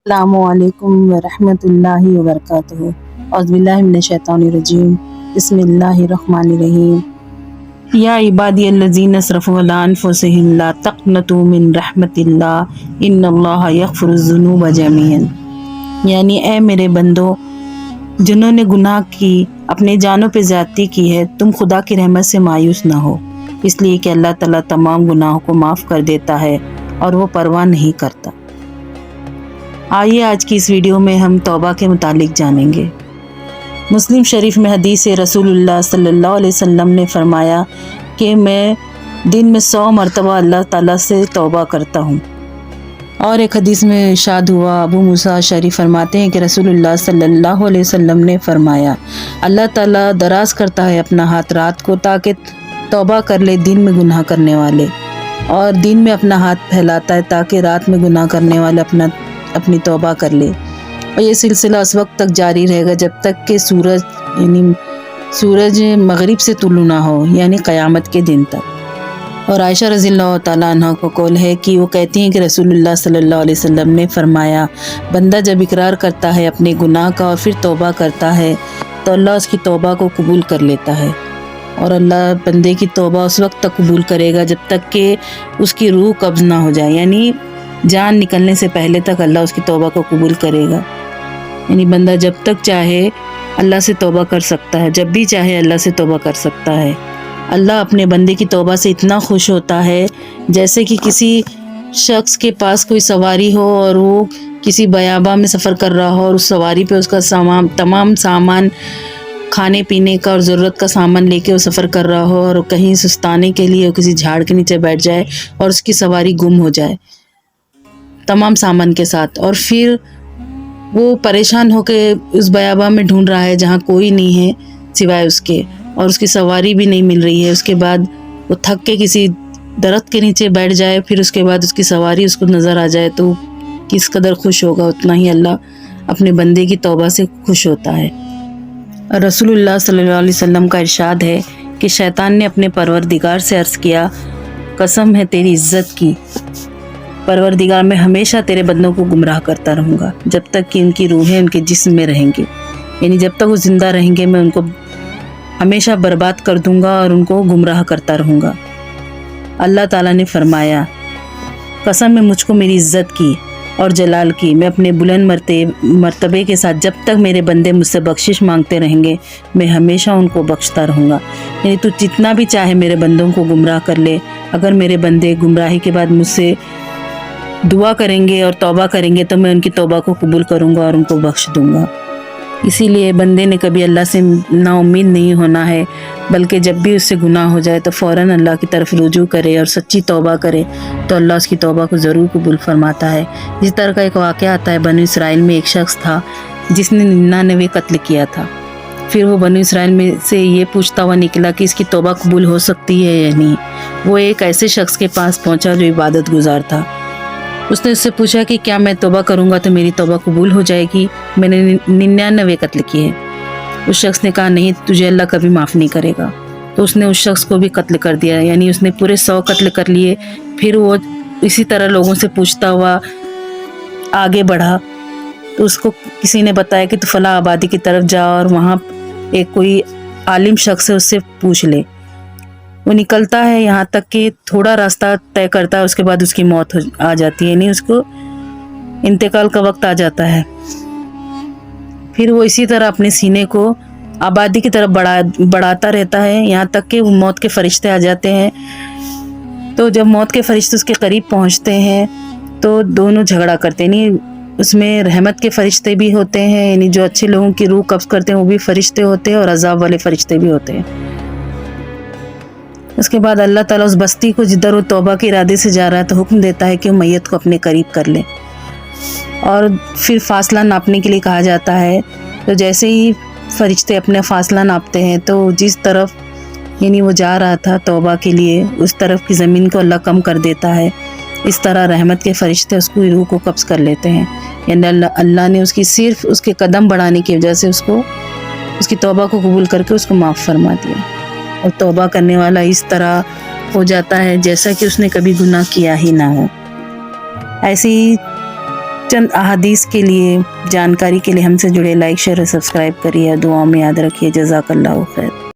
अस्सलामुअलैकुम वरहमतुल्लाहि वबरकातुहू। औज़ुबिल्लाहि मिनश्शैतानिर्रजीम। बिस्मिल्लाहिर्रहमानिर्रहीम। या इबादियल्लज़ीना असरफ़ू अला अनफ़ुसिहिम ला तक़नतू मिन रहमतिल्लाह इन्नल्लाहा यग़फ़िरुज़्ज़ुनूबा जमीअन। यानी ए मेरे बंदो, जिन्होंने गुनाह की, अपने जानों पे ज़्यादती की है, तुम खुदा की रहमत से मायूस ना हो, इसलिए कि अल्लाह ताला तमाम गुनाहों को माफ़ कर देता है और वो परवाह नहीं करता। आइए आज की इस वीडियो में हम तौबा के मुतालिक जानेंगे। मुस्लिम शरीफ में हदीस है, रसूलुल्लाह सल्लल्लाहु अलैहि वसल्लम ने फरमाया कि मैं दिन में 100 मरतबा अल्लाह ताला से तौबा करता हूँ। और एक हदीस में इरशाद हुआ, अबू मूसा शरीफ फरमाते हैं कि रसूलुल्लाह सल्लल्लाहु अलैहि वसल्लम ने फरमाया, अल्लाह ताला दराज करता है अपना हाथ रात को ताकि तौबा कर ले दिन में गुनाह करने वाले, और दिन में अपना हाथ फैलाता है ताकि रात में गुनाह करने वाले अपनी तौबा कर ले। और ये सिलसिला उस वक्त तक जारी रहेगा जब तक कि सूरज मगरिब से तुलू ना हो, यानी क़यामत के दिन तक। और आयशा रज़ियल्लाहु ताला अन्हा को कौल है कि वो कहती हैं कि रसूलुल्लाह सल्लल्लाहु अलैहि वसल्लम ने फरमाया, बंदा जब इकरार करता है अपने गुनाह का और फिर तौबा करता है तो अल्लाह उसकी तौबा को कबूल कर लेता है। और अल्लाह बंदे की तौबा उस वक्त तक कबूल करेगा जब तक कि उसकी रूह कब्ज़ ना हो जाए, यानी जान निकलने से पहले तक अल्लाह उसकी तौबा को कबूल करेगा। यानी बंदा जब तक चाहे अल्लाह से तौबा कर सकता है, जब भी चाहे अल्लाह से तौबा कर सकता है। अल्लाह अपने बंदे की तौबा से इतना खुश होता है जैसे कि किसी शख्स के पास कोई सवारी हो और वो किसी बयाबा में सफ़र कर रहा हो और उस सवारी पे उसका तमाम सामान, खाने पीने का और ज़रूरत का सामान लेके वो सफ़र कर रहा हो और कहीं सुस्ताने के लिए किसी झाड़ के नीचे बैठ जाए और उसकी सवारी गुम हो जाए तमाम सामान के साथ, और फिर वो परेशान होकर उस बयाबा में ढूंढ रहा है जहाँ कोई नहीं है सिवाय उसके, और उसकी सवारी भी नहीं मिल रही है। उसके बाद वो थक के किसी दरख्त के नीचे बैठ जाए, फिर उसके बाद उसकी सवारी उसको नज़र आ जाए तो किस कदर खुश होगा। उतना ही अल्लाह अपने बंदे की तौबा से खुश होता है। रसूलुल्लाह सल्लल्लाहु अलैहि वसल्लम का इरशाद है कि शैतान ने अपने परवरदिगार से अर्ज़ किया, कसम है तेरी इज़्ज़त की, परवरदिगार मैं हमेशा तेरे बंदों को गुमराह करता रहूँगा जब तक कि उनकी रूहें उनके जिस्म में रहेंगी, यानी जब तक वो ज़िंदा रहेंगे मैं उनको हमेशा बर्बाद कर दूँगा और उनको गुमराह करता रहूँगा। अल्लाह ताला ने फरमाया, कसम है मुझको मेरी इज़्ज़त की और जलाल की, मैं अपने बुलंद मर्तबे के साथ जब तक मेरे बंदे मुझसे बख्शिश मांगते रहेंगे मैं हमेशा उनको बख्शता रहूँगा। यानी तू जितना भी चाहे मेरे बंदों को गुमराह कर ले, अगर मेरे बंदे गुमराही के बाद मुझसे दुआ करेंगे और तौबा करेंगे तो मैं उनकी तौबा को कबूल करूँगा और उनको बख्श दूँगा। इसीलिए बंदे ने कभी अल्लाह से नाउम्मीद नहीं होना है, बल्कि जब भी उससे गुनाह हो जाए तो फ़ौरन अल्लाह की तरफ रुजू करे और सच्ची तौबा करे तो अल्लाह उसकी तौबा को ज़रूर कबूल फरमाता है। इस तरह का एक वाक़या आता है, बनी इसराइल में एक शख्स था जिसने 99 कत्ल किया था। फिर वो बनी इसराइल में से ये पूछता हुआ निकला कि इसकी तौबा कबूल हो सकती है या नहीं। वो एक ऐसे शख्स के पास पहुँचा जो इबादत गुजार था। उसने उससे पूछा कि क्या मैं तौबा करूँगा तो मेरी तौबा कबूल हो जाएगी, मैंने 99 कत्ल किए। उस शख्स ने कहा, नहीं, तुझे अल्लाह कभी माफ़ नहीं करेगा। तो उसने उस शख्स को भी कत्ल कर दिया, यानी उसने पूरे 100 कत्ल कर लिए। फिर वो इसी तरह लोगों से पूछता हुआ आगे बढ़ा तो उसको किसी ने बताया कि तू फला आबादी की तरफ जा और वहाँ एक कोई आलिम शख्स है, उससे पूछ ले। वो निकलता है, यहाँ तक कि थोड़ा रास्ता तय करता है, उसके बाद उसकी मौत आ जाती है, यानी उसको इंतकाल का वक्त आ जाता है। फिर वो इसी तरह अपने सीने को आबादी की तरफ बढ़ाता रहता है, यहाँ तक कि वो मौत के फरिश्ते आ जाते हैं। तो जब मौत के फरिश्ते उसके करीब पहुँचते हैं तो दोनों झगड़ा करते हैं, यानी उसमें रहमत के फरिश्ते भी होते हैं, यानी जो अच्छे लोगों की रूह कब्ज़ करते हैं वो भी फरिश्ते होते हैं, और अजाब वाले फरिश्ते भी होते हैं। उसके बाद अल्लाह ताला उस बस्ती को जिधर वो तौबा के इरादे से जा रहा है तो हुक्म देता है कि वो मैयत को अपने करीब कर ले, और फिर फासला नापने के लिए कहा जाता है। तो जैसे ही फरिश्ते अपने फासला नापते हैं तो जिस तरफ यानी वो जा रहा था तौबा के लिए उस तरफ की ज़मीन को अल्लाह कम कर देता है। इस तरह रहमत के फरिश्ते उसकी रूह को कब्ज़ कर लेते हैं, यानी अल्लाह ने उसकी सिर्फ उसके कदम बढ़ाने की वजह से उसको उसकी तौबा को कबूल करके उसको माफ़ फरमा दिया। और तौबा करने वाला इस तरह हो जाता है जैसा कि उसने कभी गुनाह किया ही ना हो। ऐसे ही चंद अहादीस के लिए जानकारी के लिए हमसे जुड़े, लाइक शेयर और सब्सक्राइब करिए, दुआ में याद रखिए। जज़ाकल्लाहु खैर।